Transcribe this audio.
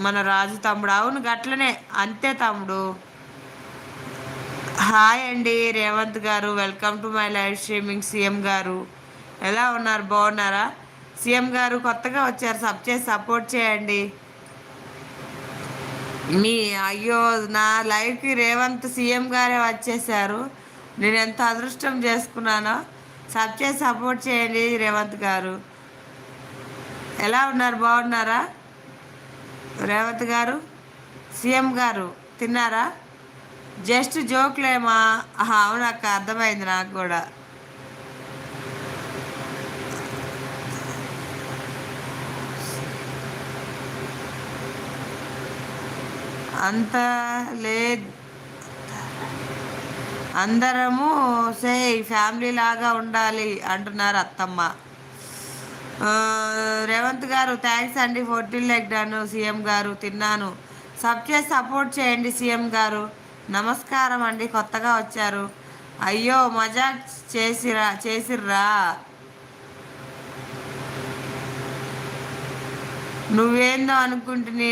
మన రాజు తమ్ముడు. అవును గట్లనే. అంతే తమ్ముడు. హాయ్ అండి రేవంత్ గారు, welcome to my live streaming. CM గారు ఎలా ఉన్నారు, బాగున్నారా? సీఎం గారు కొత్తగా వచ్చారు, చేసి సపోర్ట్ చేయండి. మీ అయ్యో, నా లైవ్కి రేవంత్ సీఎం గారే వచ్చేసారు. నేను ఎంత అదృష్టం చేసుకున్నానో. చేసి సపోర్ట్ చేయండి రేవంత్ గారు. ఎలా ఉన్నారు, బాగున్నారా రేవంత్ గారు? సీఎం గారు తిన్నారా? జస్ట్ జోక్లేమా? అవును అక్క, అర్థమైంది నాకు కూడా. అంత లేదు, అందరము సే ఫ్యామిలీ లాగా ఉండాలి అంటున్నారు అత్తమ్మ. ఆ, రేవంత్ గారు థ్యాంక్స్ అండి. 14 లైక్ డన్. సీఎం గారు తిన్నాను. చేసి సపోర్ట్ చేయండి సీఎం గారు. నమస్కారం అండి, కొత్తగా వచ్చారు. అయ్యో మజాక్ చేసిర్రా. నువ్వేందో అనుకుంటుని